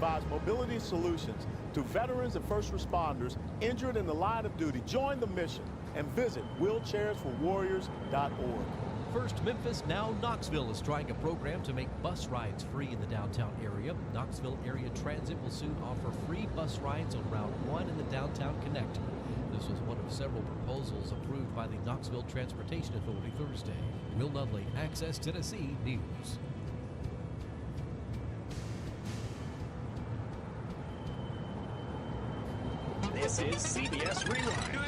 provides mobility solutions to veterans and first responders injured in the line of duty. Join the mission and visit wheelchairsforwarriors.org. First Memphis, now Knoxville is trying a program to make bus rides free in the downtown area. Knoxville Area Transit will soon offer free bus rides on Route 1 in the Downtown Connector. This was one of several proposals approved by the Knoxville Transportation Authority Thursday. Will Nunley, Access Tennessee News. This is CBS Rewind.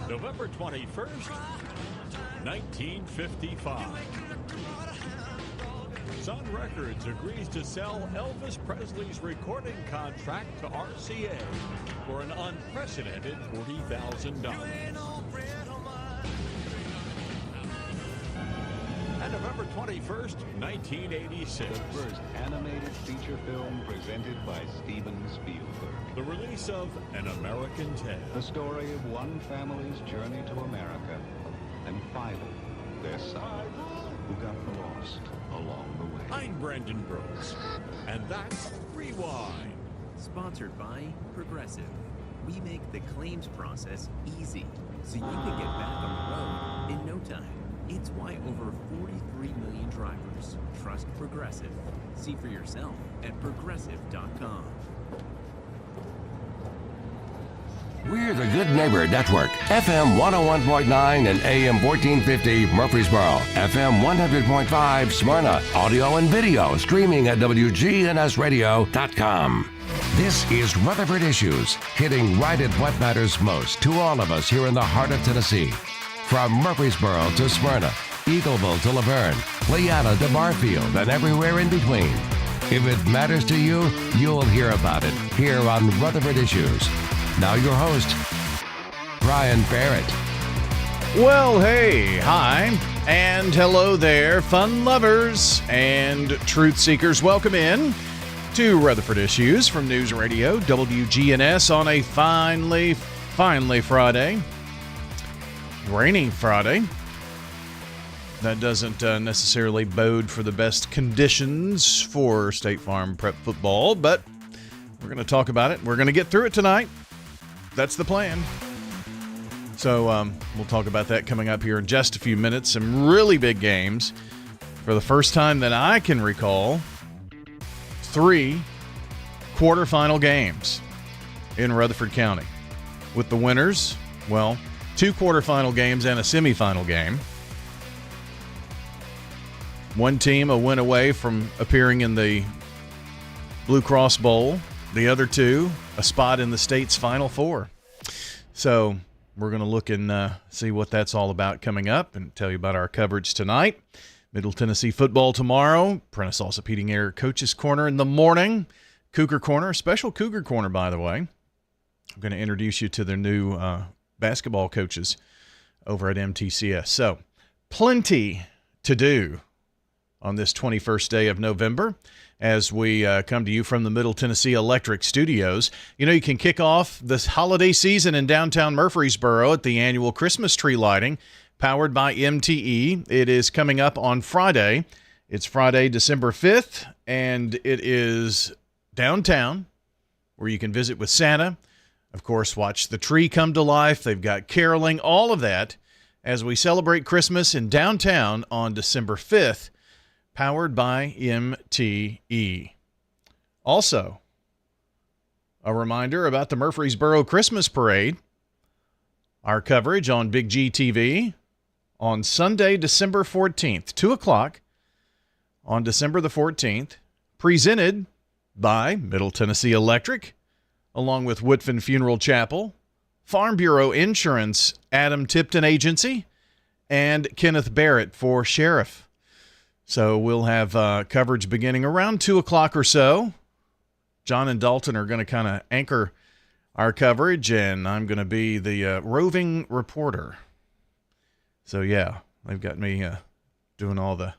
November 21st, 1955. Sun Records agrees to sell Elvis Presley's recording contract to RCA for an unprecedented $40,000. And November 21st, 1986. The first animated feature film presented by Steven Spielberg. The release of An American Tale. The story of one family's journey to America and Philo, their son, who got lost along the way. I'm Brandon Brooks, and that's Rewind. Sponsored by Progressive. We make the claims process easy, so you can get back on the road in no time. It's why over 43 million drivers trust Progressive. See for yourself at Progressive.com. We're the Good Neighbor Network, FM 101.9 and AM 1450 Murfreesboro, FM 100.5 Smyrna, audio and video streaming at wgnsradio.com. This is Rutherford Issues, hitting right at what matters most to all of us here in the heart of Tennessee. From Murfreesboro to Smyrna, Eagleville to Laverne, Leanna to Barfield, and everywhere in between. If it matters to you, you'll hear about it here on Rutherford Issues. Now your host, Brian Barrett. Well, hey, hi, and hello there, fun lovers and truth seekers. Welcome in to Rutherford Issues from News Radio WGNS on a finally Friday. Rainy Friday. That doesn't necessarily bode for the best conditions for State Farm prep football, but we're going to talk about it. We're going to get through it tonight. That's the plan. So we'll talk about that coming up here in just a few minutes. Some really big games. For the first time that I can recall, 3 quarterfinal games in Rutherford County. With the winners, well, 2 quarterfinal games and a semifinal game. One team a win away from appearing in the Blue Cross Bowl. The other 2, a spot in the state's Final Four. So we're going to look and see what that's all about coming up and tell you about our coverage tonight. Middle Tennessee football tomorrow. Prentice Allsup Heating Air Coach's Corner in the morning. Cougar Corner, special Cougar Corner, by the way. I'm going to introduce you to their new basketball coaches over at MTCS. So plenty to do on this 21st day of November as we come to you from the Middle Tennessee Electric Studios. You know, you can kick off this holiday season in downtown Murfreesboro at the annual Christmas tree lighting powered by MTE. It is coming up on Friday. It's Friday, December 5th, and it is downtown where you can visit with Santa. Of course, watch the tree come to life. They've got caroling, all of that as we celebrate Christmas in downtown on December 5th. Powered by MTE. Also, a reminder about the Murfreesboro Christmas Parade. Our coverage on Big G TV on Sunday, December 14th, 2 o'clock on December the 14th, presented by Middle Tennessee Electric, along with Woodfin Funeral Chapel, Farm Bureau Insurance, Adam Tipton Agency, and Kenneth Barrett for Sheriff. So we'll have coverage beginning around 2 o'clock or so. John and Dalton are going to kind of anchor our coverage, and I'm going to be the roving reporter. So, yeah, they've got me doing all the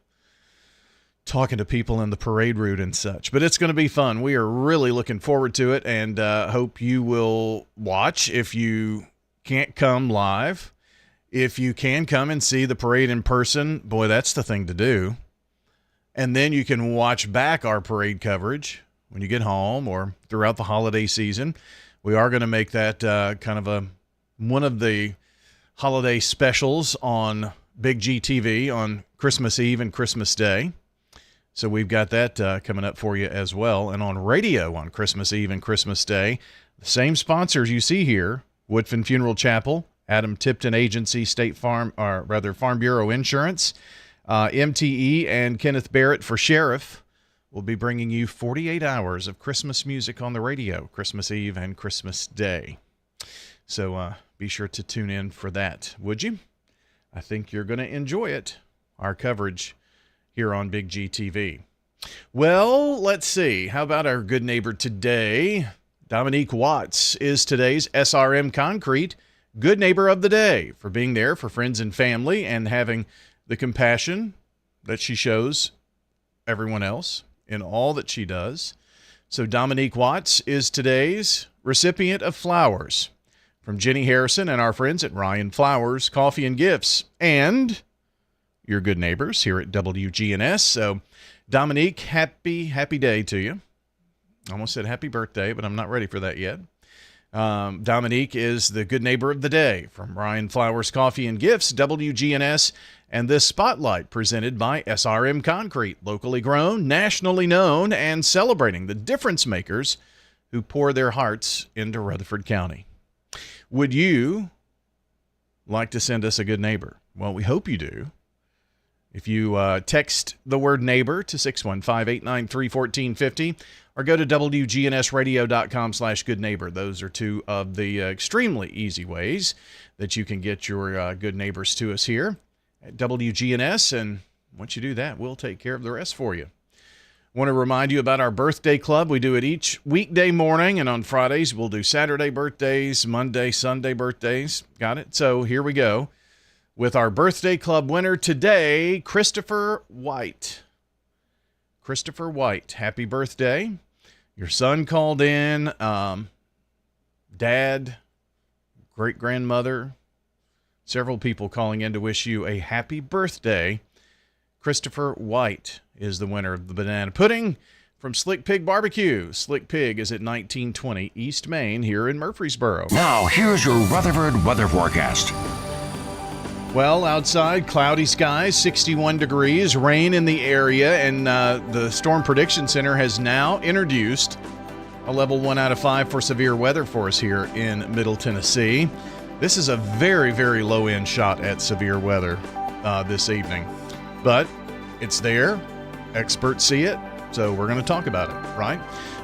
talking to people in the parade route and such. But it's going to be fun. We are really looking forward to it, and hope you will watch if you can't come live. If you can come and see the parade in person, boy, that's the thing to do. And then you can watch back our parade coverage when you get home or throughout the holiday season. We are going to make that kind of one of the holiday specials on Big G TV on Christmas Eve and Christmas Day. So we've got that coming up for you as well. And on radio on Christmas Eve and Christmas Day, the same sponsors you see here, Woodfin Funeral Chapel, Adam Tipton Agency, State Farm, or rather Farm Bureau Insurance, MTE, and Kenneth Barrett for Sheriff will be bringing you 48 hours of Christmas music on the radio, Christmas Eve and Christmas Day. So be sure to tune in for that, would you? I think you're going to enjoy it, our coverage here on Big G TV. Well, let's see. How about our good neighbor today? Dominique Watts is today's SRM Concrete Good Neighbor of the Day for being there for friends and family and having the compassion that she shows everyone else in all that she does. So Dominique Watts is today's recipient of flowers from Jenny Harrison and our friends at Ryan Flowers, Coffee and Gifts, and your good neighbors here at WGNS. So, Dominique, happy day to you. I almost said happy birthday, but I'm not ready for that yet. Dominique is the good neighbor of the day from Ryan Flowers, Coffee and Gifts, WGNS, and this spotlight presented by SRM Concrete, locally grown, nationally known, and celebrating the difference makers who pour their hearts into Rutherford County. Would you like to send us a good neighbor? Well, we hope you do. If you text the word neighbor to 615-893-1450 or go to wgnsradio.com/goodneighbor. Those are two of the extremely easy ways that you can get your good neighbors to us here at WGNS. And once you do that, we'll take care of the rest for you. Want to remind you about our birthday club. We do it each weekday morning, and on Fridays we'll do Saturday birthdays, Monday, Sunday birthdays. Got it? So here we go with our birthday club winner today, Christopher White. Christopher White, happy birthday. Your son called in, dad, great-grandmother, several people calling in to wish you a happy birthday. Christopher White is the winner of the banana pudding from Slick Pig Barbecue. Slick Pig is at 1920 East Main here in Murfreesboro. Now, here's your Rutherford weather forecast. Well, outside, cloudy skies, 61 degrees, rain in the area, and the Storm Prediction Center has now introduced a level 1 out of 5 for severe weather for us here in Middle Tennessee. This is a very, very low-end shot at severe weather this evening. But it's there. Experts see it, so we're going to talk about it, right?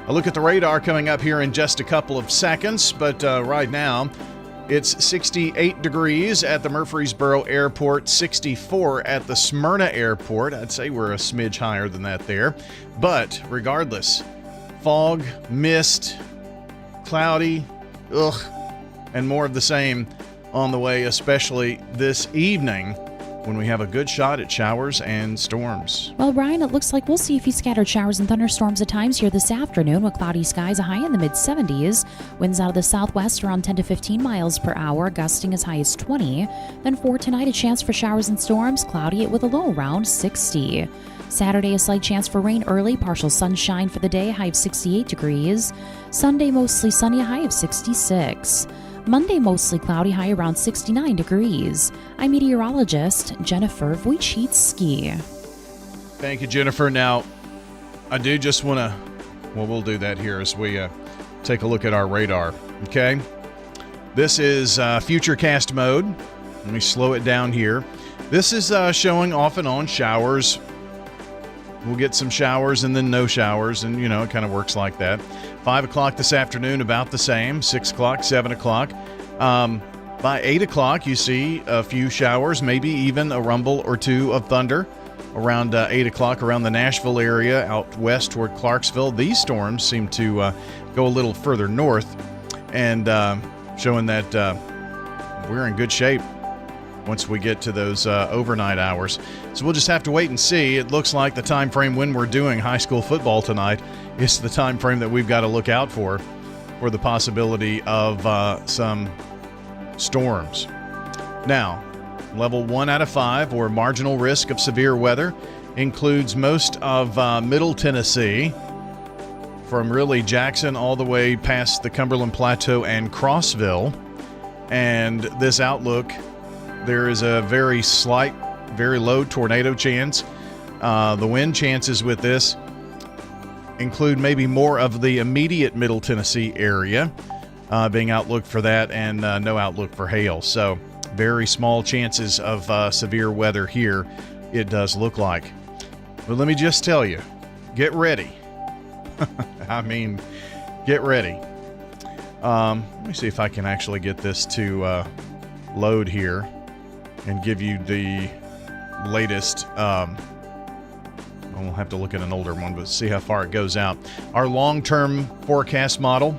A look at the radar coming up here in just a couple of seconds, but right now, it's 68 degrees at the Murfreesboro Airport, 64 at the Smyrna Airport. I'd say we're a smidge higher than that there. But regardless, fog, mist, cloudy, and more of the same on the way, especially this evening when we have a good shot at showers and storms. Well, Brian, it looks like we'll see a few scattered showers and thunderstorms at times here this afternoon with cloudy skies, a high in the mid-70s. Winds out of the southwest around 10 to 15 miles per hour, gusting as high as 20. Then for tonight, a chance for showers and storms, cloudy with a low around 60. Saturday, a slight chance for rain early, partial sunshine for the day, high of 68 degrees. Sunday, mostly sunny, a high of 66. Monday, mostly cloudy, high around 69 degrees. I'm meteorologist Jennifer Wojcicki. Thank you, Jennifer. Now, I do just want to, well, we'll do that here as we take a look at our radar, okay? This is Futurecast mode. Let me slow it down here. This is showing off and on showers. We'll get some showers and then no showers, and, you know, it kind of works like that. 5 o'clock this afternoon, about the same. 6 o'clock, 7 o'clock. By 8 o'clock, you see a few showers, maybe even a rumble or two of thunder. Around 8 o'clock, around the Nashville area, out west toward Clarksville. These storms seem to go a little further north, and showing that we're in good shape once we get to those overnight hours. So we'll just have to wait and see. It looks like the time frame when we're doing high school football tonight is the time frame that we've got to look out for the possibility of some storms. Now, level 1 out of 5 or marginal risk of severe weather includes most of Middle Tennessee, from really Jackson all the way past the Cumberland Plateau and Crossville. And this outlook, there is a very slight, very low tornado chance. The wind chances with this include maybe more of the immediate Middle Tennessee area, being outlook for that, and no outlook for hail. So very small chances of severe weather here, it does look like. But let me just tell you, get ready. I mean, get ready. Let me see if I can actually get this to load here and give you the latest. We'll have to look at an older one, but see how far it goes out. Our long-term forecast model,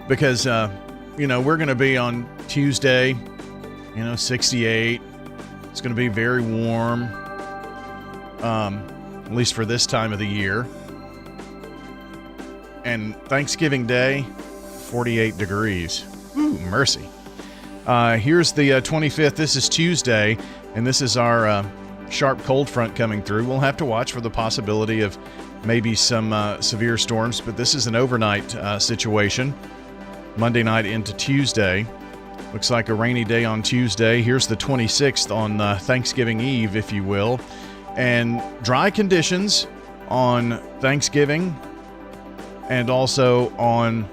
because, we're going to be on Tuesday, 68. It's going to be very warm, at least for this time of the year. And Thanksgiving Day, 48 degrees. Ooh, mercy. Here's the 25th. This is Tuesday, and this is our sharp cold front coming through. We'll have to watch for the possibility of maybe some severe storms, but this is an overnight situation. Monday night into Tuesday. Looks like a rainy day on Tuesday. Here's the 26th on Thanksgiving Eve, if you will. And dry conditions on Thanksgiving and also on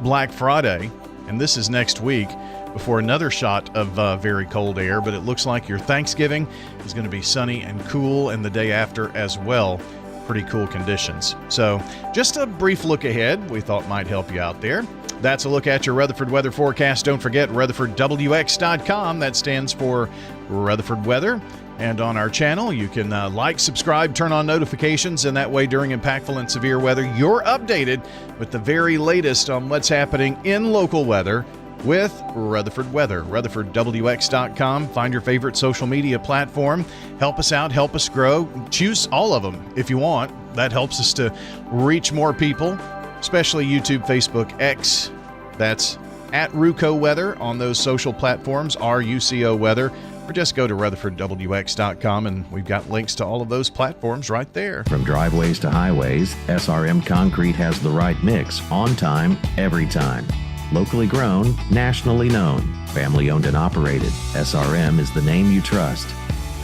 Black Friday. And this is next week before another shot of very cold air. But it looks like your Thanksgiving is going to be sunny and cool, and the day after as well. Pretty cool conditions. So just a brief look ahead we thought might help you out there. That's a look at your Rutherford weather forecast. Don't forget RutherfordWX.com. That stands for Rutherford Weather. And on our channel, you can like, subscribe, turn on notifications, and that way during impactful and severe weather, you're updated with the very latest on what's happening in local weather with Rutherford Weather. RutherfordWX.com. Find your favorite social media platform. Help us out, help us grow. Choose all of them if you want. That helps us to reach more people, especially YouTube, Facebook, X. That's at RuCo Weather on those social platforms, RUCO Weather. Or just go to RutherfordWX.com, and we've got links to all of those platforms right there. From driveways to highways, SRM Concrete has the right mix, on time, every time. Locally grown, nationally known, family owned and operated. SRM is the name you trust.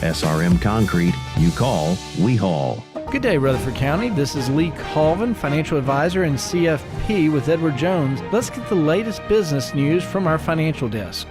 SRM Concrete, you call, we haul. Good day, Rutherford County. This is Lee Colvin, financial advisor and CFP with Edward Jones. Let's get the latest business news from our financial desk.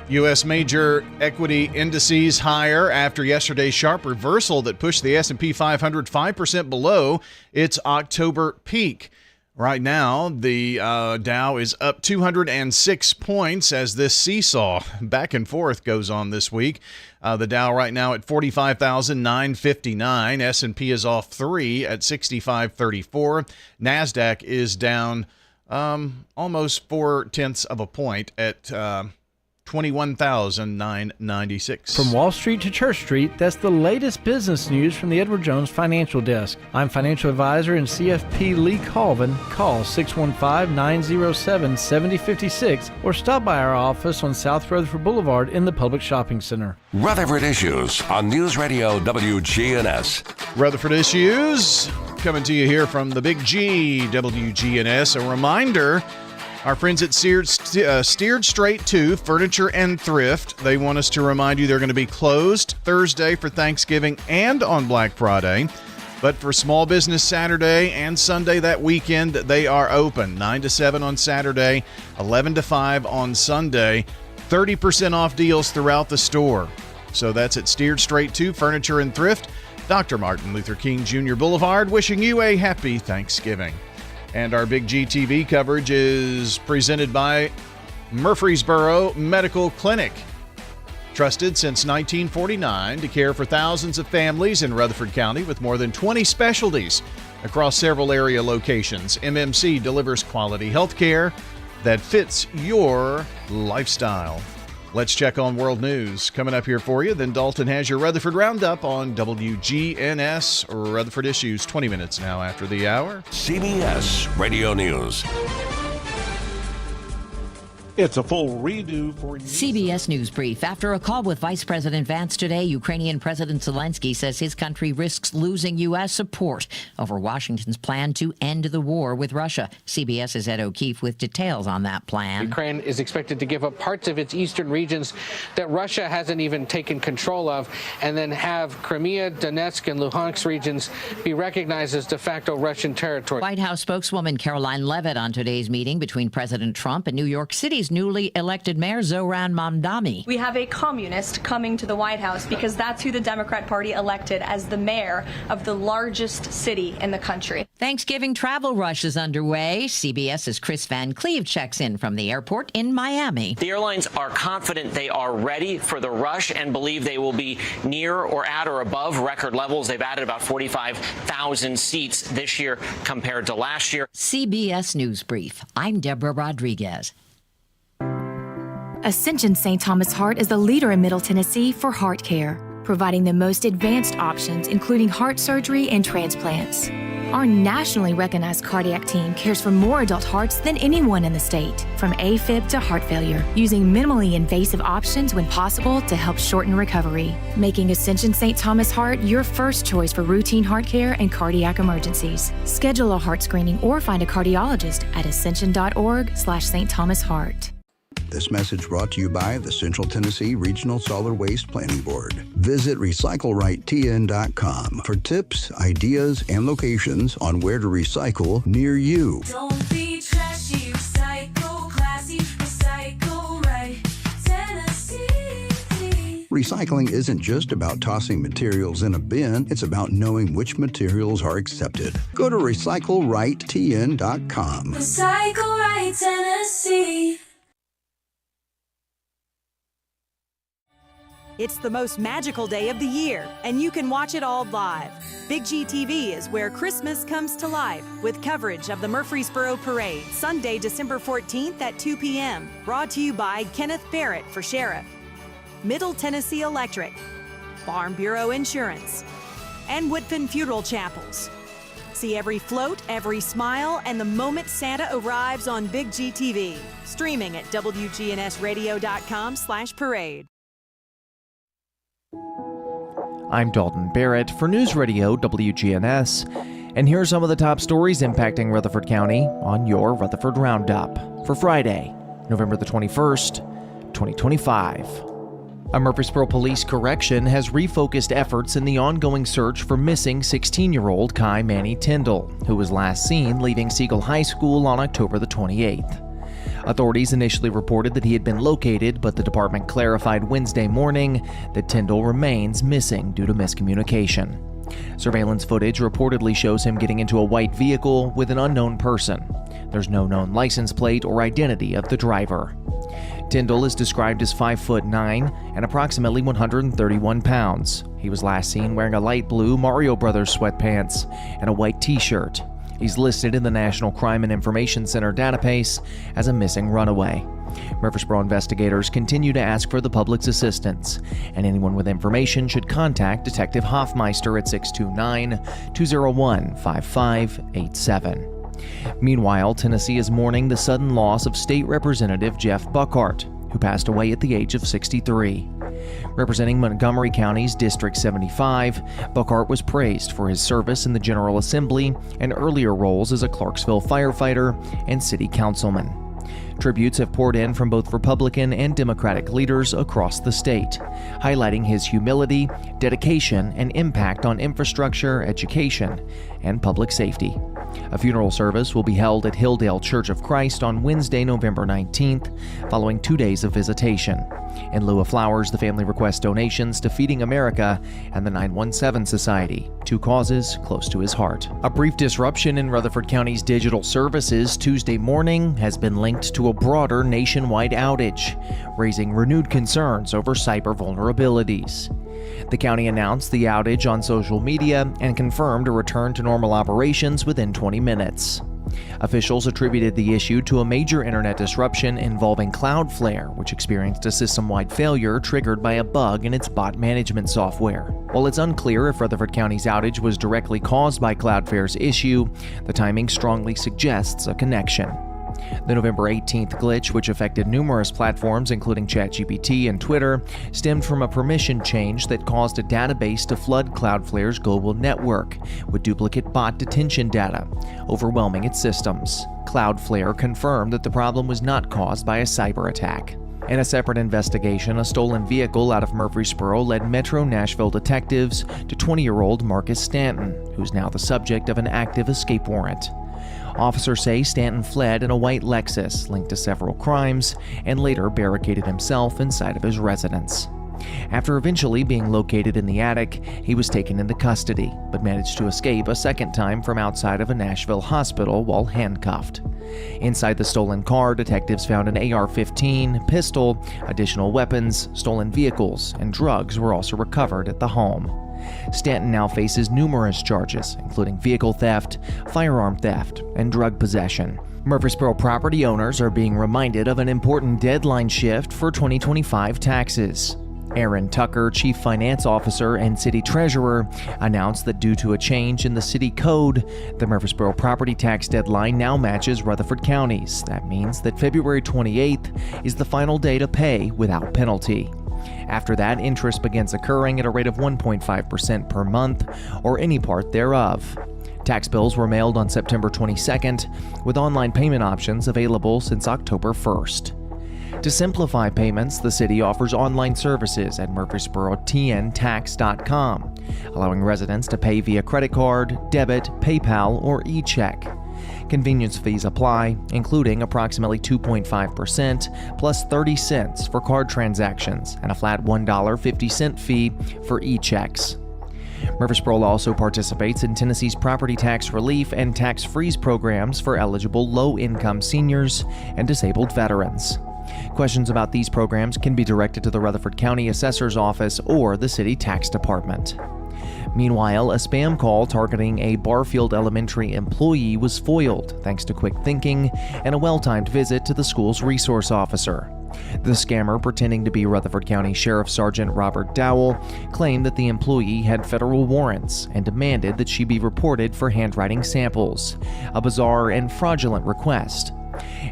U.S. major equity indices higher after yesterday's sharp reversal that pushed the S&P 500 5% below its October peak. Right now, the Dow is up 206 points as this seesaw back and forth goes on this week. The Dow right now at 45,959. S&P is off 3 at 6534. NASDAQ is down almost 0.4 of a point at 21,996. From Wall Street to Church Street, that's the latest business news from the Edward Jones Financial Desk. I'm financial advisor and CFP Lee Colvin. Call 615-907-7056 or stop by our office on South Rutherford Boulevard in the Public Shopping Center. Rutherford Issues on News Radio WGNS. Rutherford Issues coming to you here from the Big G, WGNS. A reminder, our friends at Steered Straight 2 Furniture and Thrift, they want us to remind you they're going to be closed Thursday for Thanksgiving and on Black Friday. But for Small Business Saturday and Sunday that weekend, they are open. 9 to 7 on Saturday, 11 to 5 on Sunday. 30% off deals throughout the store. So that's at Steered Straight 2 Furniture and Thrift, Dr. Martin Luther King Jr. Boulevard, wishing you a happy Thanksgiving. And our Big G TV coverage is presented by Murfreesboro Medical Clinic. Trusted since 1949 to care for thousands of families in Rutherford County with more than 20 specialties across several area locations. MMC delivers quality health care that fits your lifestyle. Let's check on world news coming up here for you. Then Dalton has your Rutherford Roundup on WGNS Rutherford Issues, 20 minutes now after the hour. CBS Radio News. It's a full redo for you. CBS News Brief. After a call with Vice President Vance today, Ukrainian President Zelensky says his country risks losing U.S. support over Washington's plan to end the war with Russia. CBS's Ed O'Keefe with details on that plan. Ukraine is expected to give up parts of its eastern regions that Russia hasn't even taken control of, and then have Crimea, Donetsk, and Luhansk regions be recognized as de facto Russian territory. White House spokeswoman Caroline Leavitt on today's meeting between President Trump and New York City's newly elected mayor Zoran Mamdani. We have a communist coming to the White House because that's who the Democrat Party elected as the mayor of the largest city in the country. Thanksgiving travel rush is underway. CBS's Chris Van Cleve checks in from the airport in Miami. The airlines are confident they are ready for the rush and believe they will be near or at or above record levels. They've added about 45,000 seats this year compared to last year. CBS News Brief. I'm Deborah Rodriguez. Ascension St. Thomas Heart is the leader in Middle Tennessee for heart care, providing the most advanced options, including heart surgery and transplants. Our nationally recognized cardiac team cares for more adult hearts than anyone in the state, from AFib to heart failure, using minimally invasive options when possible to help shorten recovery, making Ascension St. Thomas Heart your first choice for routine heart care and cardiac emergencies. Schedule a heart screening or find a cardiologist at ascension.org/St. Thomas Heart. This message brought to you by the Central Tennessee Regional Solid Waste Planning Board. Visit recyclerightTN.com for tips, ideas, and locations on where to recycle near you. Don't be trashy, recycle classy, recycle right, Tennessee. Recycling isn't just about tossing materials in a bin, it's about knowing which materials are accepted. Go to recyclerightTN.com. Recycle right, Tennessee. It's the most magical day of the year, and you can watch it all live. Big G TV is where Christmas comes to life with coverage of the Murfreesboro Parade, Sunday, December 14th at 2 p.m. Brought to you by Kenneth Barrett for Sheriff, Middle Tennessee Electric, Farm Bureau Insurance, and Woodfin Funeral Chapels. See every float, every smile, and the moment Santa arrives on Big G TV. Streaming at wgnsradio.com/parade. I'm Dalton Barrett for News Radio WGNS, and here are some of the top stories impacting Rutherford County on your Rutherford Roundup for Friday, November the 21st, 2025. A Murfreesboro police correction has refocused efforts in the ongoing search for missing 16-year-old Kai Manny Tyndall, who was last seen leaving Siegel High School on October the 28th. Authorities initially reported that he had been located, but the department clarified Wednesday morning that Tyndall remains missing due to miscommunication. Surveillance footage reportedly shows him getting into a white vehicle with an unknown person. There's no known license plate or identity of the driver. Tyndall is described as 5'9" and approximately 131 pounds. He was last seen wearing a light blue Mario Brothers sweatpants and a white t-shirt. He's listed in the National Crime and Information Center database as a missing runaway. Murfreesboro investigators continue to ask for the public's assistance, and anyone with information should contact Detective Hoffmeister at 629-201-5587. Meanwhile, Tennessee is mourning the sudden loss of State Representative Jeff Buckhart, who passed away at the age of 63. Representing Montgomery County's District 75, Buckhart was praised for his service in the General Assembly and earlier roles as a Clarksville firefighter and city councilman. Tributes have poured in from both Republican and Democratic leaders across the state, highlighting his humility, dedication, and impact on infrastructure, education, and public safety. A funeral service will be held at Hilldale Church of Christ on Wednesday, November 19th, following 2 days of visitation. In lieu of flowers, the family requests donations to Feeding America and the 917 Society, two causes close to his heart. A brief disruption in Rutherford County's digital services Tuesday morning has been linked to a broader nationwide outage, raising renewed concerns over cyber vulnerabilities. The county announced the outage on social media and confirmed a return to normal operations within 20 minutes. Officials attributed the issue to a major internet disruption involving Cloudflare, which experienced a system-wide failure triggered by a bug in its bot management software. While it's unclear if Rutherford County's outage was directly caused by Cloudflare's issue, the timing strongly suggests a connection. The November 18th glitch, which affected numerous platforms including ChatGPT and Twitter, stemmed from a permission change that caused a database to flood Cloudflare's global network with duplicate bot detention data, overwhelming its systems. Cloudflare confirmed that the problem was not caused by a cyber attack. In a separate investigation, a stolen vehicle out of Murfreesboro led Metro Nashville detectives to 20-year-old Marcus Stanton, who's now the subject of an active escape warrant. Officers say Stanton fled in a white Lexus linked to several crimes and later barricaded himself inside of his residence. After eventually being located in the attic, he was taken into custody, but managed to escape a second time from outside of a Nashville hospital while handcuffed. Inside the stolen car, detectives found an AR-15, pistol, additional weapons, stolen vehicles, and drugs were also recovered at the home. Stanton now faces numerous charges, including vehicle theft, firearm theft, and drug possession. Murfreesboro property owners are being reminded of an important deadline shift for 2025 taxes. Aaron Tucker, Chief Finance Officer and City Treasurer, announced that due to a change in the city code, the Murfreesboro property tax deadline now matches Rutherford County's. That means that February 28th is the final day to pay without penalty. After that, interest begins occurring at a rate of 1.5% per month, or any part thereof. Tax bills were mailed on September 22nd, with online payment options available since October 1st. To simplify payments, the city offers online services at murfreesborotntax.com, allowing residents to pay via credit card, debit, PayPal, or e-check. Convenience fees apply, including approximately 2.5% plus 30 cents for card transactions and a flat $1.50 fee for e-checks. Murfreesboro also participates in Tennessee's property tax relief and tax freeze programs for eligible low-income seniors and disabled veterans. Questions about these programs can be directed to the Rutherford County Assessor's Office or the City Tax Department. Meanwhile, a spam call targeting a Barfield Elementary employee was foiled thanks to quick thinking and a well-timed visit to the school's resource officer. The scammer, pretending to be Rutherford County Sheriff Sergeant Robert Dowell, claimed that the employee had federal warrants and demanded that she be reported for handwriting samples, a bizarre and fraudulent request.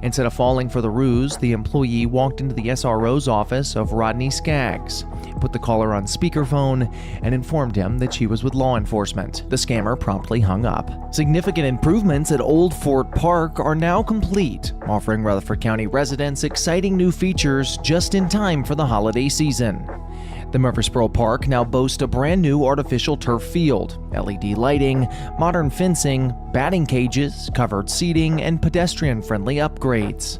Instead of falling for the ruse, the employee walked into the SRO's office of Rodney Skaggs, put the caller on speakerphone, and informed him that she was with law enforcement. The scammer promptly hung up. Significant improvements at Old Fort Park are now complete, offering Rutherford County residents exciting new features just in time for the holiday season. The Murfreesboro Park now boasts a brand new artificial turf field, LED lighting, modern fencing, batting cages, covered seating, and pedestrian-friendly upgrades.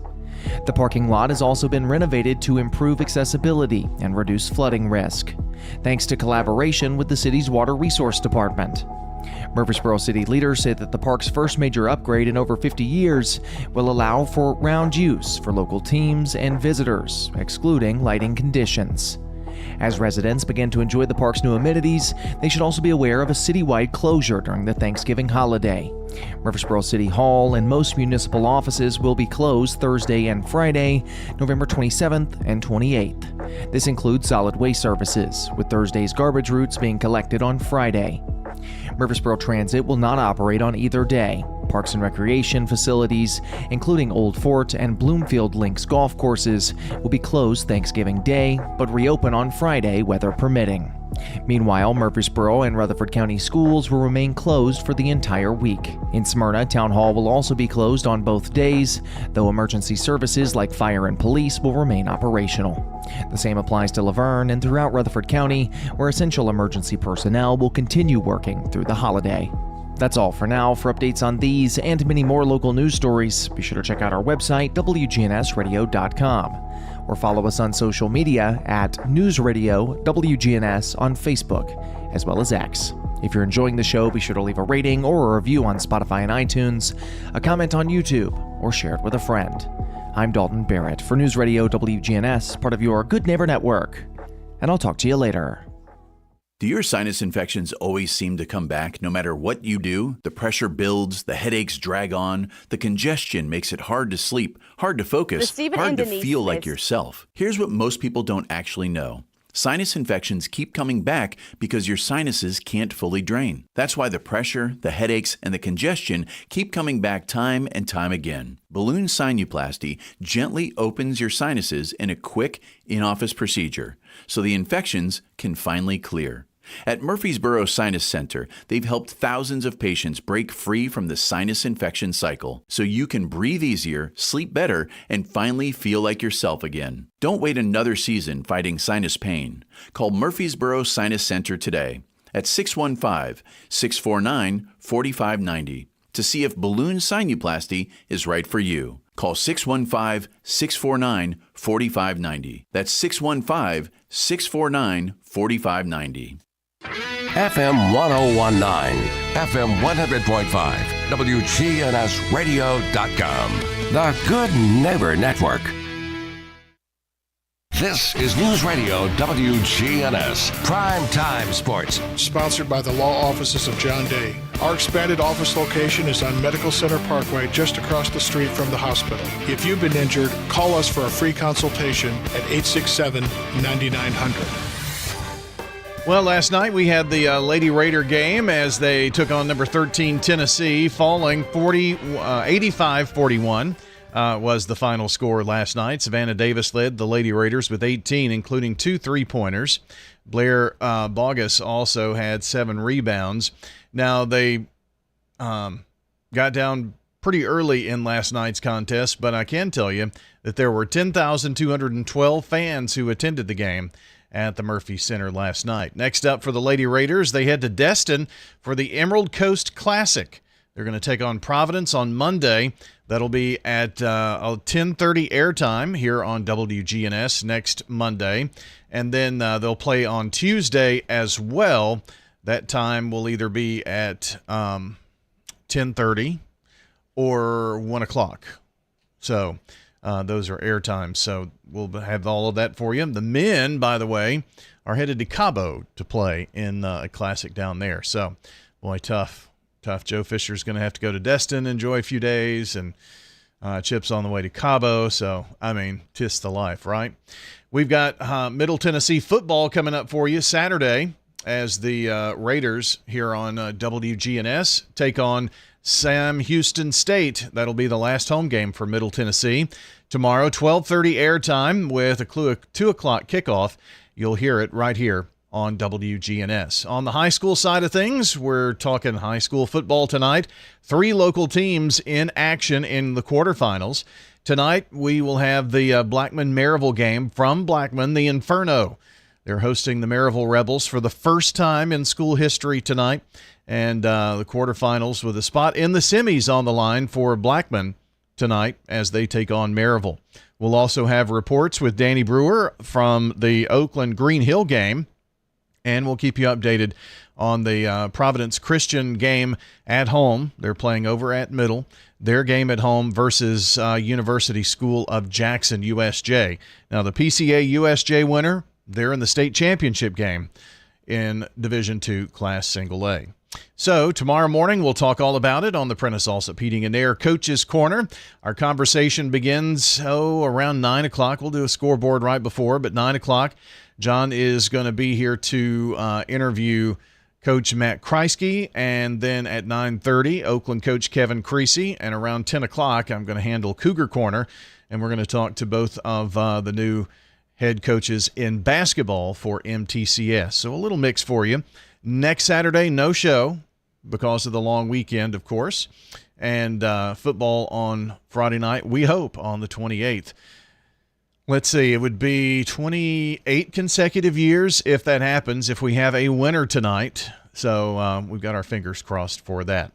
The parking lot has also been renovated to improve accessibility and reduce flooding risk, thanks to collaboration with the city's Water Resource Department. Murfreesboro city leaders say that the park's first major upgrade in over 50 years will allow for round use for local teams and visitors, excluding lighting conditions. As residents begin to enjoy the park's new amenities, they should also be aware of a citywide closure during the Thanksgiving holiday. Murfreesboro City Hall and most municipal offices will be closed Thursday and Friday, November 27th and 28th. This includes solid waste services, with Thursday's garbage routes being collected on Friday. Murfreesboro Transit will not operate on either day. Parks and recreation facilities, including Old Fort and Bloomfield Links golf courses, will be closed Thanksgiving Day, but reopen on Friday, weather permitting. Meanwhile, Murfreesboro and Rutherford County schools will remain closed for the entire week. In Smyrna, Town Hall will also be closed on both days, though emergency services like fire and police will remain operational. The same applies to Laverne and throughout Rutherford County, where essential emergency personnel will continue working through the holiday. That's all for now. For updates on these and many more local news stories, be sure to check out our website, wgnsradio.com, or follow us on social media at News Radio WGNS on Facebook, as well as X. If you're enjoying the show, be sure to leave a rating or a review on Spotify and iTunes, a comment on YouTube, or share it with a friend. I'm Dalton Barrett for News Radio WGNS, part of your Good Neighbor Network, and I'll talk to you later. Do your sinus infections always seem to come back no matter what you do? The pressure builds, the headaches drag on, the congestion makes it hard to sleep, hard to focus, hard to feel like yourself. Here's what most people don't actually know. Sinus infections keep coming back because your sinuses can't fully drain. That's why the pressure, the headaches, and the congestion keep coming back time and time again. Balloon sinuplasty gently opens your sinuses in a quick, in-office procedure so the infections can finally clear. At Murfreesboro Sinus Center, they've helped thousands of patients break free from the sinus infection cycle so you can breathe easier, sleep better, and finally feel like yourself again. Don't wait another season fighting sinus pain. Call Murfreesboro Sinus Center today at 615-649-4590 to see if balloon sinuplasty is right for you. Call 615-649-4590. That's 615-649-4590. FM 1019, FM 100.5, WGNSradio.com. The Good Neighbor Network. This is News Radio WGNS Prime Time Sports. Sponsored by the law offices of John Day. Our expanded office location is on Medical Center Parkway, just across the street from the hospital. If you've been injured, call us for a free consultation at 867-9900. Well, last night we had the Lady Raider game as they took on number 13 Tennessee, falling 85-41 was the final score last night. Savannah Davis led the Lady Raiders with 18, including 2 3-pointers. Blair Bogus also had 7 rebounds. Now, they got down pretty early in last night's contest, but I can tell you that there were 10,212 fans who attended the game at the Murphy Center last night. Next up for the Lady Raiders, they head to Destin for the Emerald Coast Classic. They're going to take on Providence on Monday. That'll be at 10:30 airtime here on WGNS next Monday. And then they'll play on Tuesday as well. That time will either be at 10:30 or 1 o'clock. So those are air times. So we'll have all of that for you. The men, by the way, are headed to Cabo to play in a classic down there. So, boy, tough. Joe Fisher's going to have to go to Destin, enjoy a few days, and Chip's on the way to Cabo. So, I mean, 'tis the life, right? We've got Middle Tennessee football coming up for you Saturday as the Raiders here on WGNS take on Sam Houston State. That'll be the last home game for Middle Tennessee. Tomorrow, 12:30 airtime with a 2 o'clock kickoff. You'll hear it right here on WGNS. On the high school side of things, we're talking high school football tonight. 3 local teams in action in the quarterfinals. Tonight, we will have the Blackman-Maryville game from Blackman, the Inferno. They're hosting the Maryville Rebels for the first time in school history tonight. And the quarterfinals with a spot in the semis on the line for Blackman tonight as they take on Maryville. We'll also have reports with Danny Brewer from the Oakland Green Hill game. And we'll keep you updated on the Providence Christian game at home. They're playing over at Middle. Their game at home versus University School of Jackson, USJ. Now, the PCA USJ winner, they're in the state championship game in Division II Class Single A. So tomorrow morning, we'll talk all about it on the Prentice Allsup Heating and Air Coach's Corner. Our conversation begins, around 9 o'clock. We'll do a scoreboard right before, but 9 o'clock. John is going to be here to interview Coach Matt Kreisky, and then at 9:30, Oakland coach Kevin Creasy, and around 10 o'clock, I'm going to handle Cougar Corner, and we're going to talk to both of the new head coaches in basketball for MTCS. So a little mix for you. Next Saturday, no show because of the long weekend, of course, and football on Friday night, we hope, on the 28th. Let's see, it would be 28 consecutive years if that happens, if we have a winner tonight. So we've got our fingers crossed for that.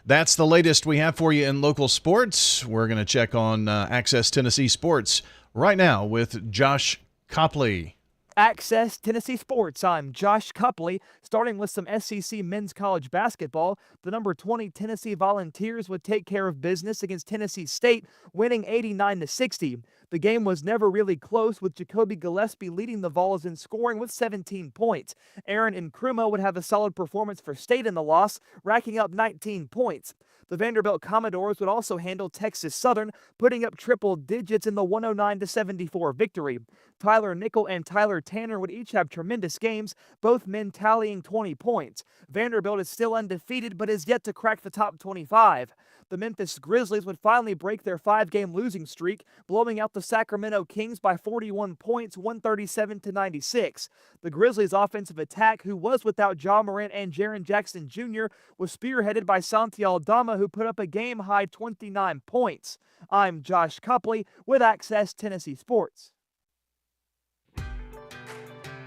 That's the latest we have for you in local sports. We're going to check on Access Tennessee Sports right now with Josh Copley. Access Tennessee Sports. I'm Josh Copley. Starting with some SEC men's college basketball, the number 20 Tennessee Volunteers would take care of business against Tennessee State, winning 89-60. The game was never really close, with Jacoby Gillespie leading the Vols in scoring with 17 points. Aaron Nkrumah would have a solid performance for State in the loss, racking up 19 points. The Vanderbilt Commodores would also handle Texas Southern, putting up triple digits in the 109-74 victory. Tyler Nickel and Tyler Tanner would each have tremendous games, both men tallying 20 points. Vanderbilt is still undefeated, but is yet to crack the top 25. The Memphis Grizzlies would finally break their 5-game losing streak, blowing out the Sacramento Kings by 41 points, 137-96. The Grizzlies' offensive attack, who was without Ja Morant and Jaren Jackson Jr., was spearheaded by Santi Aldama, who put up a game-high 29 points. I'm Josh Copley with Access Tennessee Sports.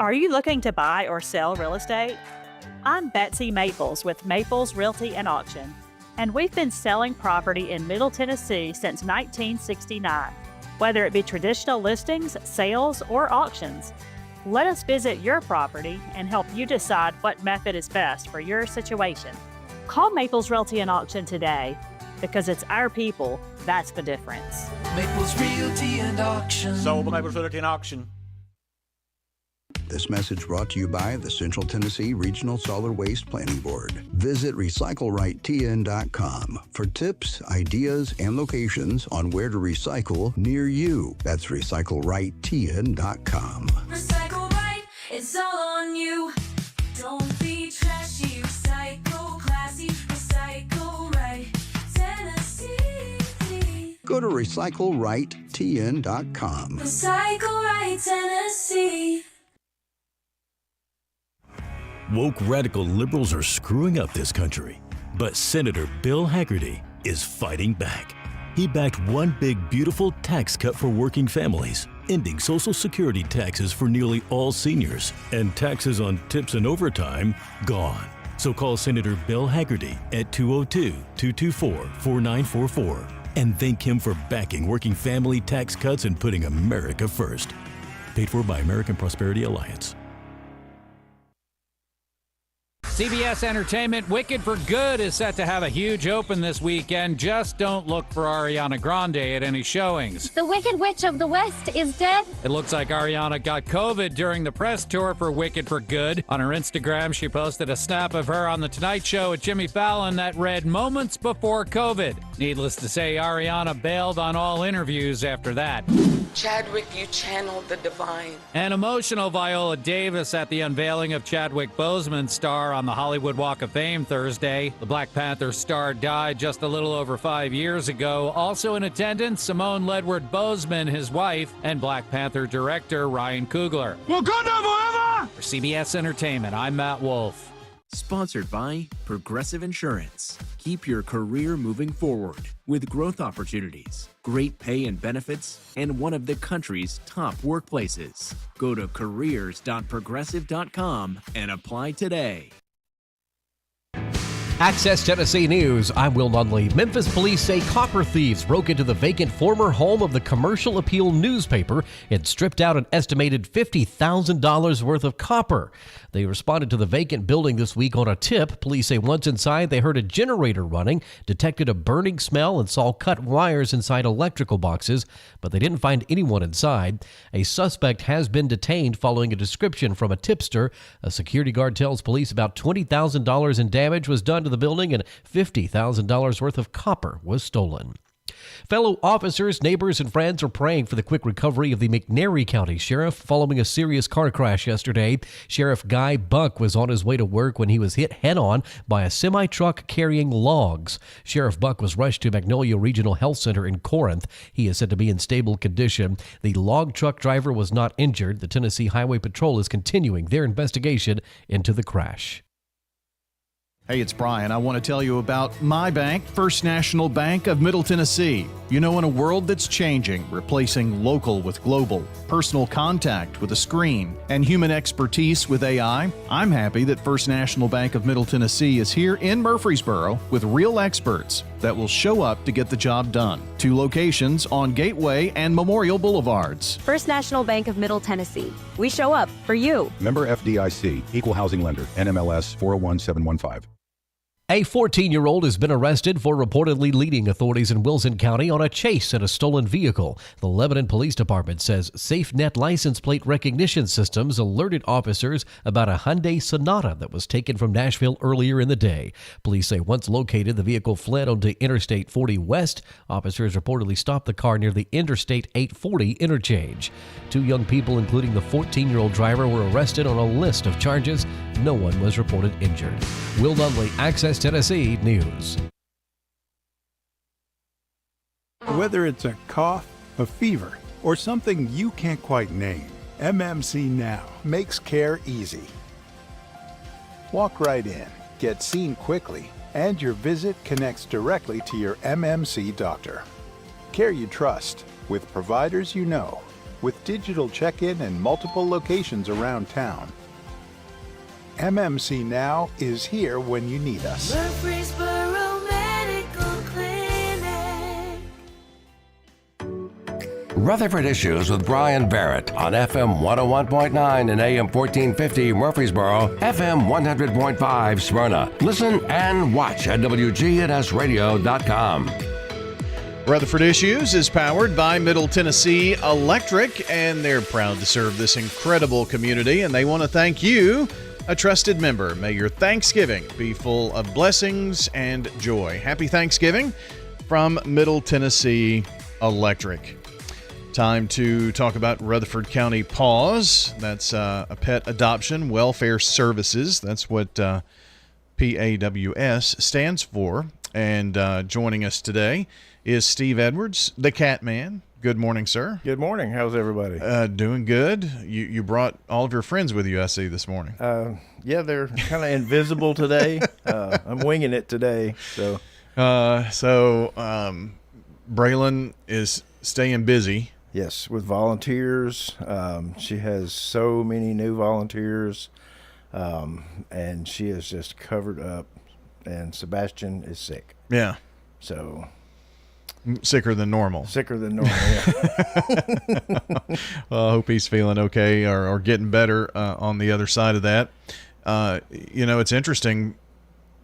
Are you looking to buy or sell real estate? I'm Betsy Maples with Maples Realty and Auction, and we've been selling property in Middle Tennessee since 1969. Whether it be traditional listings, sales, or auctions, let us visit your property and help you decide what method is best for your situation. Call Maples Realty and Auction today, because it's our people that's the difference. Maples Realty and Auction. Sold by Maples Realty and Auction. This message brought to you by the Central Tennessee Regional Solid Waste Planning Board. Visit recyclerightTN.com for tips, ideas, and locations on where to recycle near you. That's recyclerightTN.com. Recycle right, it's all on you. Don't be trashy, recycle classy, recycle right, Tennessee. Go to recyclerightTN.com. Recycle right, Tennessee. Woke radical liberals are screwing up this country, but Senator Bill Hagerty is fighting back. He backed one big, beautiful tax cut for working families, ending Social Security taxes for nearly all seniors, and taxes on tips and overtime gone. So call Senator Bill Hagerty at 202-224-4944 and thank him for backing working family tax cuts and putting America first. Paid for by American Prosperity Alliance. CBS Entertainment Wicked for Good is set to have a huge open this weekend. Just don't look for Ariana Grande at any showings. The Wicked Witch of the West is dead. It looks like Ariana got COVID during the press tour for Wicked for Good. On her Instagram, she posted a snap of her on The Tonight Show with Jimmy Fallon that read, "Moments before COVID." Needless to say, Ariana bailed on all interviews after that. Chadwick, you channeled the divine. An emotional Viola Davis at the unveiling of Chadwick Boseman's star on the Hollywood Walk of Fame Thursday. The Black Panther star died just a little over 5 years ago. Also in attendance, Simone Ledward Boseman, his wife, and Black Panther director Ryan Coogler. Wakanda forever! For CBS Entertainment, I'm Matt Wolf. Sponsored by Progressive Insurance. Keep your career moving forward with growth opportunities, great pay and benefits, and one of the country's top workplaces. Go to careers.progressive.com and apply today. Access Tennessee News, I'm Will Nunley. Memphis police say copper thieves broke into the vacant former home of the Commercial Appeal newspaper and stripped out an estimated $50,000 worth of copper. They responded to the vacant building this week on a tip. Police say once inside, they heard a generator running, detected a burning smell, and saw cut wires inside electrical boxes, but they didn't find anyone inside. A suspect has been detained following a description from a tipster. A security guard tells police about $20,000 in damage was done to the building and $50,000 worth of copper was stolen. Fellow officers, neighbors, and friends are praying for the quick recovery of the McNairy County Sheriff following a serious car crash yesterday. Sheriff Guy Buck was on his way to work when he was hit head-on by a semi-truck carrying logs. Sheriff Buck was rushed to Magnolia Regional Health Center in Corinth. He is said to be in stable condition. The log truck driver was not injured. The Tennessee Highway Patrol is continuing their investigation into the crash. Hey, it's Brian. I want to tell you about my bank, First National Bank of Middle Tennessee. You know, in a world that's changing, replacing local with global, personal contact with a screen, and human expertise with AI, I'm happy that First National Bank of Middle Tennessee is here in Murfreesboro with real experts that will show up to get the job done. 2 locations on Gateway and Memorial Boulevards. First National Bank of Middle Tennessee. We show up for you. Member FDIC, Equal Housing Lender, NMLS 401715. A 14-year-old has been arrested for reportedly leading authorities in Wilson County on a chase in a stolen vehicle. The Lebanon Police Department says SafeNet license plate recognition systems alerted officers about a Hyundai Sonata that was taken from Nashville earlier in the day. Police say once located, the vehicle fled onto Interstate 40 West. Officers reportedly stopped the car near the Interstate 840 interchange. 2 young people, including the 14-year-old driver, were arrested on a list of charges. No one was reported injured. Will Dudley, Access Tennessee News. Whether it's a cough, a fever, or something you can't quite name, MMC Now makes care easy. Walk right in, get seen quickly, and your visit connects directly to your MMC doctor. Care you trust, with providers you know, with digital check-in and multiple locations around town. MMC Now is here when you need us. Murfreesboro Medical Clinic. Rutherford Issues with Brian Barrett on FM 101.9 and AM 1450 Murfreesboro, FM 100.5 Smyrna. Listen and watch at wgnsradio.com. Rutherford Issues is powered by Middle Tennessee Electric, and they're proud to serve this incredible community, and they want to thank you, a trusted member. May your Thanksgiving be full of blessings and joy. Happy Thanksgiving from Middle Tennessee Electric. Time to talk about Rutherford County PAWS. That's a pet adoption welfare services. That's what PAWS stands for. And joining us today is Steve Edwards, the Cat Man. Good morning, sir. Good morning. How's everybody? Doing good. You brought all of your friends with you, I see, this morning. Yeah, they're kind of invisible today. I'm winging it today. So Braylon is staying busy. Yes, with volunteers. She has so many new volunteers, and she is just covered up. And Sebastian is sick. Yeah. So sicker than normal. Sicker than normal, yeah. Well, I hope he's feeling okay or getting better on the other side of that. It's interesting.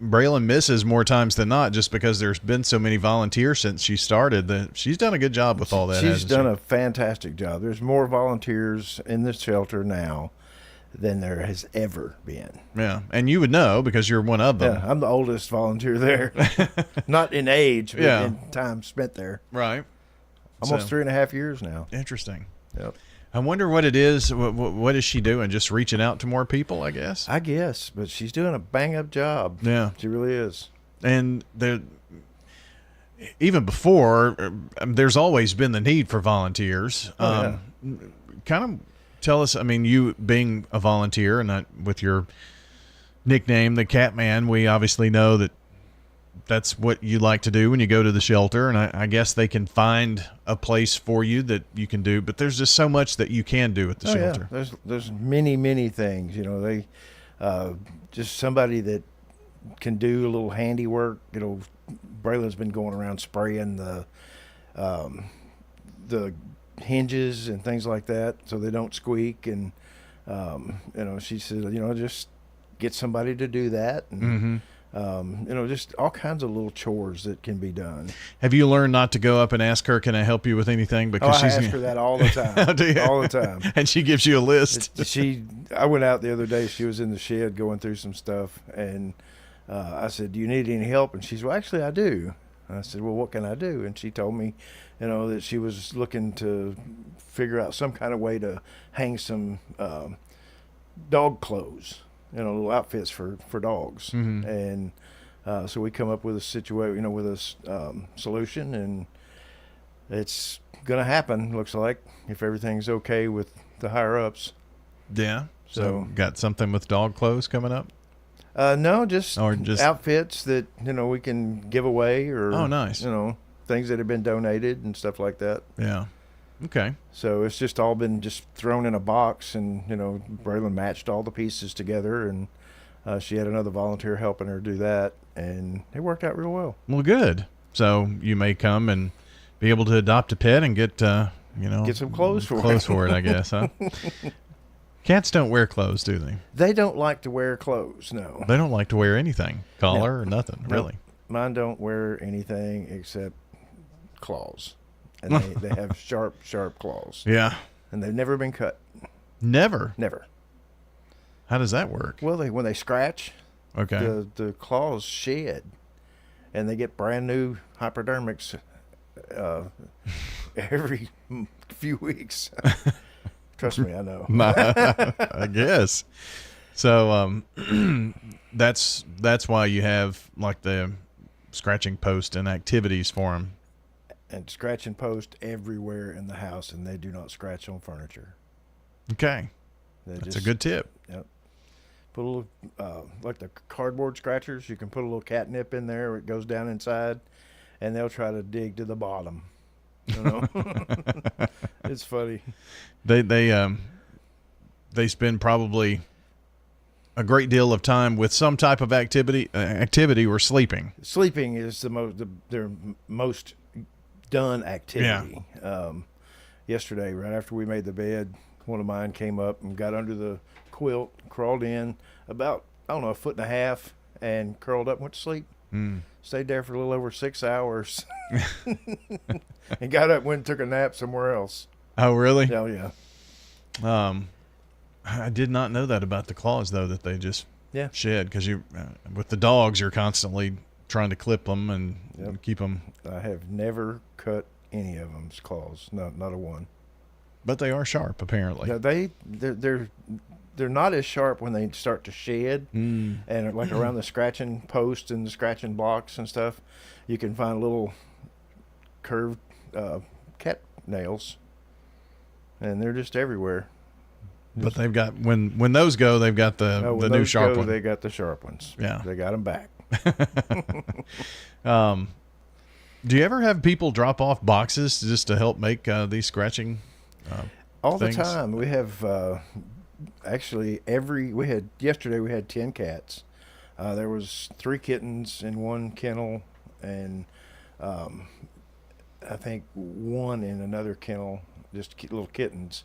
Braylon misses more times than not just because there's been so many volunteers since she started. She's done a good job with all that. She's done a fantastic job. There's more volunteers in the shelter now than there has ever been. Yeah, and you would know because you're one of them. Yeah, I'm the oldest volunteer there. Not in age, but in time spent there. Right. Almost 3.5 years now. Interesting. Yep. I wonder what it is. What is she doing? Just reaching out to more people, I guess? I guess, but she's doing a bang-up job. Yeah. She really is. And even before, there's always been the need for volunteers. Kind of tell us, you being a volunteer and with your nickname, the Cat Man, we obviously know that that's what you like to do when you go to the shelter. And I guess they can find a place for you that you can do, but there's just so much that you can do at the shelter. Yeah. There's many things, they just somebody that can do a little handiwork. Braylon's been going around spraying the hinges and things like that so they don't squeak, and she said just get somebody to do that, and just all kinds of little chores that can be done. Have you learned not to go up and ask her, can I help you with anything? Because I ask her that all the time. Do you? All the time. And she gives you a list. I went out the other day, she was in the shed going through some stuff, and I said, do you need any help? And she's, well, actually I do. I said, well, what can I do? And she told me, that she was looking to figure out some kind of way to hang some dog clothes, little outfits for dogs. Mm-hmm. And so we come up with a situation, with a solution, and it's going to happen, looks like, if everything's okay with the higher-ups. Yeah. So got something with dog clothes coming up? No, just outfits that, we can give away, or, oh, nice. Things that have been donated and stuff like that. Yeah. Okay. So it's just all been just thrown in a box, and, Braylon matched all the pieces together, and she had another volunteer helping her do that, and it worked out real well. Well, good. So you may come and be able to adopt a pet and get, get some clothes for it, I guess, huh? Cats don't wear clothes, do they? They don't like to wear clothes, no. They don't like to wear anything, collar or nothing, really. Mine don't wear anything except claws. And they have sharp claws. Yeah. And they've never been cut. Never? Never. How does that work? Well, when they scratch, okay, the claws shed, and they get brand new hypodermics every few weeks. Trust me, I know. I guess. So that's why you have like the scratching post and activities for them. And scratch and post everywhere in the house, and they do not scratch on furniture. Okay. That's a good tip. Yep. Put a little, like the cardboard scratchers, you can put a little catnip in there, it goes down inside, and they'll try to dig to the bottom. You know? It's funny. They spend probably a great deal of time with some type of activity or sleeping. Sleeping is their most done activity. Yeah. Yesterday, right after we made the bed, one of mine came up and got under the quilt, crawled in about, I don't know, 1.5 feet, and curled up and went to sleep. Stayed there for a little over 6 hours. And got up, went and took a nap somewhere else. Oh, really? Oh, yeah. I did not know that about the claws, though, that they just shed, because you with the dogs, you're constantly trying to clip them and keep them. I have never cut any of them's claws, not a one. But they are sharp, apparently. Yeah, they're not as sharp when they start to shed, and like around the scratching post and the scratching blocks and stuff, you can find little curved cat nails, and they're just everywhere. But they've got when those go, they've got the new sharp one. They got the sharp ones. Yeah, they got them back. Do you ever have people drop off boxes just to help make these scratching? All things? The time. We have actually yesterday we had 10 cats. There was 3 kittens in one kennel, and I think 1 in another kennel, just little kittens,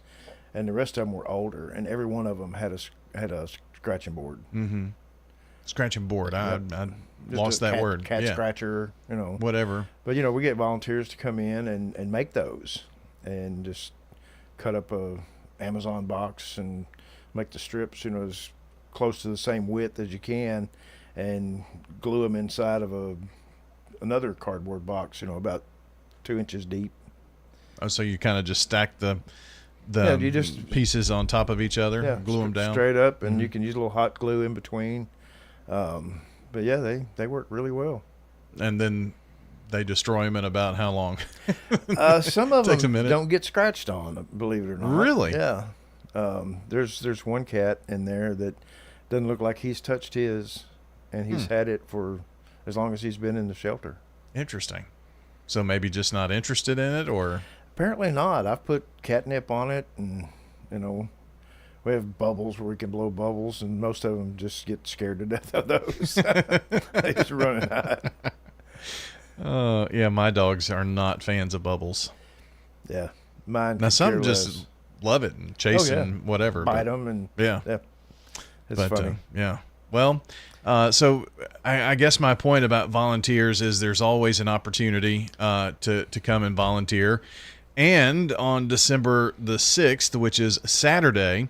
and the rest of them were older, and every one of them had a scratching board. Mm-hmm. Scratching board. I lost that word. Cat scratcher, whatever. But we get volunteers to come in and make those, and just cut up a Amazon box and make the strips, as close to the same width as you can, and glue them inside of another cardboard box, about 2 inches deep. Oh, so you kind of just stack the pieces on top of each other, glue them down straight up, and you can use a little hot glue in between. But yeah, they work really well. And then they destroy them in about how long? Some of them don't get scratched on, believe it or not. Really? Yeah. There's one cat in there that doesn't look like he's touched his, and he's had it for as long as he's been in the shelter. Interesting. So maybe just not interested in it, or? Apparently not. I've put catnip on it, and we have bubbles where we can blow bubbles, and most of them just get scared to death of those. They just run and hide. Yeah, my dogs are not fans of bubbles. Yeah, mine. Now some just love it and chase and whatever. Bite them and it's funny. Yeah. Well, so I guess my point about volunteers is there's always an opportunity to come and volunteer. And on December the 6th, which is Saturday,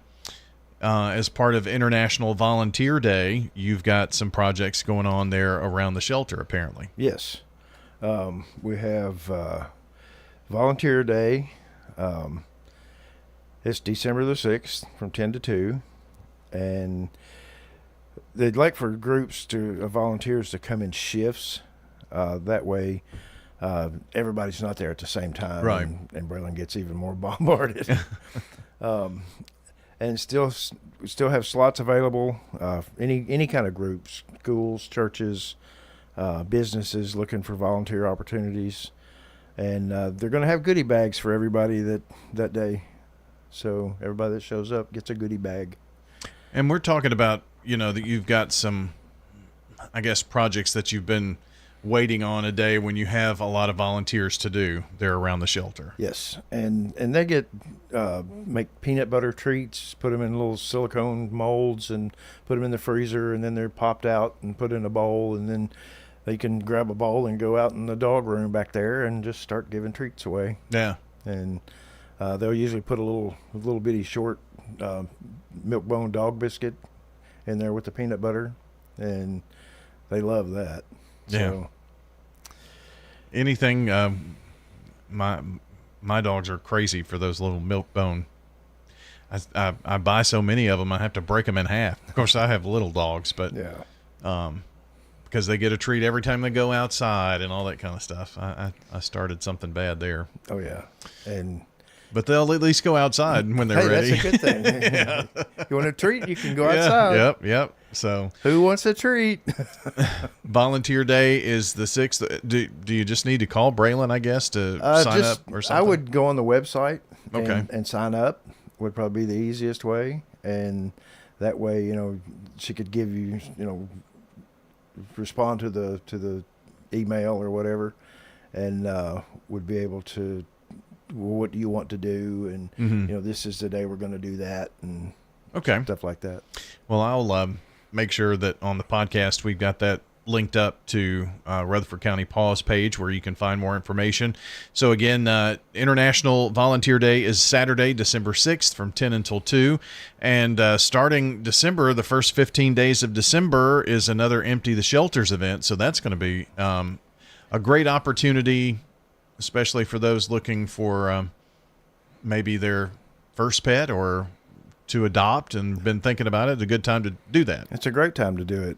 as part of International Volunteer Day, you've got some projects going on there around the shelter, apparently. Yes. We have Volunteer Day. It's December the 6th from 10 to 2. And they'd like for groups of volunteers to come in shifts. That way everybody's not there at the same time. Right. And Breland gets even more bombarded. And still have slots available. Any kind of groups, schools, churches, businesses looking for volunteer opportunities. And they're going to have goodie bags for everybody that day. So everybody that shows up gets a goodie bag. And we're talking about, that you've got some, I guess, projects that you've been waiting on a day when you have a lot of volunteers to do there around the shelter. Yes, and they get make peanut butter treats, put them in little silicone molds, and put them in the freezer, and then they're popped out and put in a bowl, and then they can grab a bowl and go out in the dog room back there and just start giving treats away. Yeah, and they'll usually put a little bitty short milk bone dog biscuit in there with the peanut butter, and they love that. Yeah. So, anything, my dogs are crazy for those little milk bone. I buy so many of them, I have to break them in half. Of course, I have little dogs, but because they get a treat every time they go outside and all that kind of stuff. I started something bad there. Oh yeah, but they'll at least go outside when they're ready. That's a good thing. Yeah. You want a treat, you can go outside. Yep. So who wants a treat? Volunteer Day is the 6th. Do you just need to call Braylon, I guess, to sign up or something? I would go on the website Okay. and sign up. Would probably be the easiest way, and that way, she could give you, respond to the email or whatever, and would be able to, what do you want to do, and this is the day we're going to do that, and stuff like that. Well, I'll make sure that on the podcast we've got that linked up to Rutherford County PAWS page where you can find more information. So again, International Volunteer Day is Saturday, December 6th from 10 until 2. And starting December, the first 15 days of December is another Empty the Shelters event. So that's going to be a great opportunity, especially for those looking for maybe their first pet or to adopt and been thinking about it. It's a good time to do that. It's a great time to do it.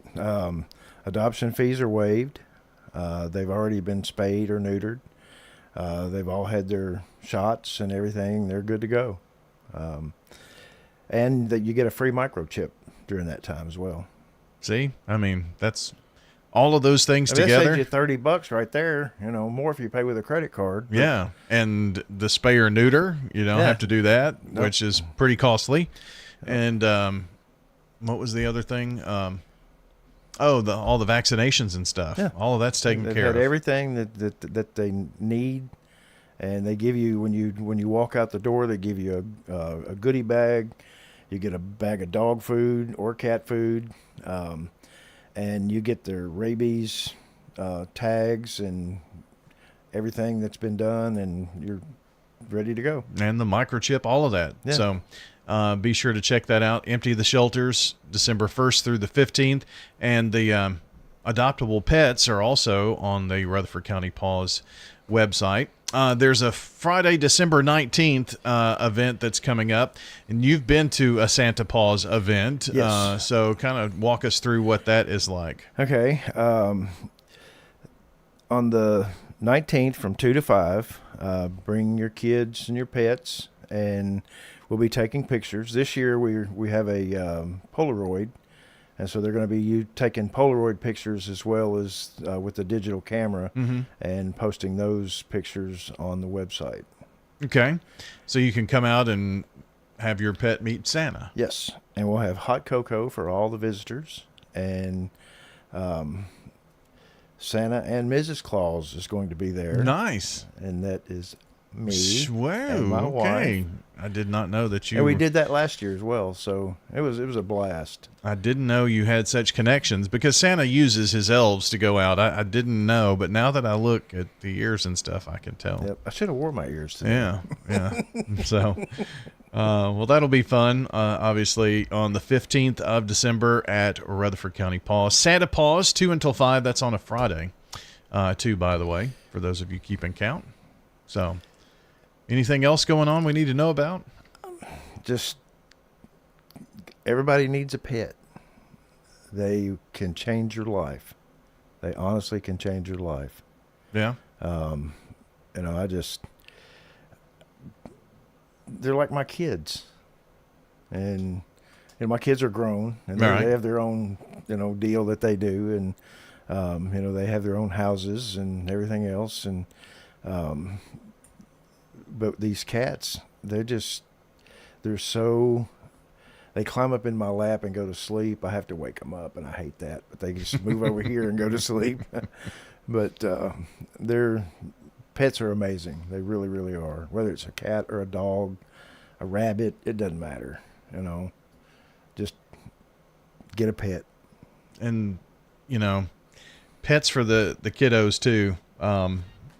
Adoption fees are waived. They've already been spayed or neutered. They've all had their shots and everything. They're good to go. And that you get a free microchip during that time as well. See, I mean, that's all of those things That together. saves you $30 right there. More if you pay with a credit card. Yeah, and the spay or neuter, you don't have to do that, which is pretty costly. And what was the other thing? All the vaccinations and stuff. Yeah. All of that's taken They've care had of. everything that they need, and they give you when you walk out the door, they give you a goodie bag. You get a bag of dog food or cat food, and you get their rabies tags and everything that's been done, and you're ready to go. And the microchip, all of that. Yeah. So be sure to check that out. Empty the Shelters, December 1st through the 15th. And the adoptable pets are also on the Rutherford County PAWS website. There's a Friday, December 19th event that's coming up. And you've been to a Santa Paws event. Yes. So kind of walk us through what that is like. Okay. On the 19th from 2 to 5, bring your kids and your pets, and we'll be taking pictures. This year we have a Polaroid, and so they're going to be taking Polaroid pictures as well as with the digital camera and posting those pictures on the website. Okay. So you can come out and have your pet meet Santa. Yes, and we'll have hot cocoa for all the visitors, and Santa and Mrs. Claus is going to be there. Nice. And that is me Wow, and my okay. wife. I did not know that you... And we did that last year as well, so it was a blast. I didn't know you had such connections because Santa uses his elves to go out. I didn't know, but now that I look at the ears and stuff, I can tell. Yep, I should have wore my ears today. Yeah. So, well, that'll be fun. Obviously, on the 15th of December at Rutherford County PAWS. Santa Paws, 2 until 5. That's on a Friday, too, by the way, for those of you keeping count. So, anything else going on we need to know about? Just everybody needs a pet. They can change your life. They honestly can change your life. Yeah. They're like my kids. And my kids are grown, and Right. they have their own, deal that they do, and they have their own houses and everything else, and but these cats, they climb up in my lap and go to sleep. I have to wake them up, and I hate that, but they just move over here and go to sleep. But their pets are amazing. They really, really are. Whether it's a cat or a dog, a rabbit, it doesn't matter. You know, just get a pet. And, you know, pets for the kiddos too.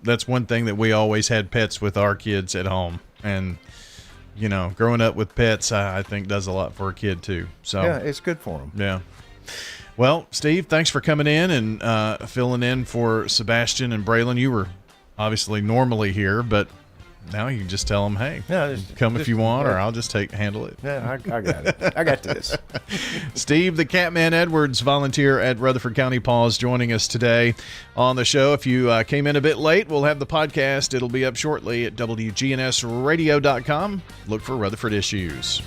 That's one thing that we always had pets with our kids at home. And, you know, growing up with pets, I think does a lot for a kid too. So yeah, it's good for them. Yeah. Well, Steve, thanks for coming in and filling in for Sebastian and Braylon. You were obviously normally here, but now you can just tell them, hey, come if you want, or I'll just handle it. Yeah, I got it. I got this. Steve, the Catman Edwards, volunteer at Rutherford County PAWS, joining us today on the show. If you came in a bit late, we'll have the podcast. It'll be up shortly at wgnsradio.com. Look for Rutherford Issues.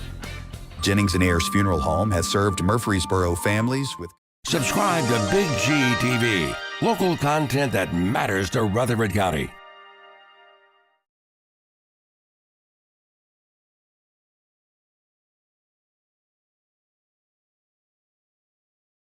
Jennings and Ayers Funeral Home has served Murfreesboro families with... Subscribe to Big G TV, local content that matters to Rutherford County.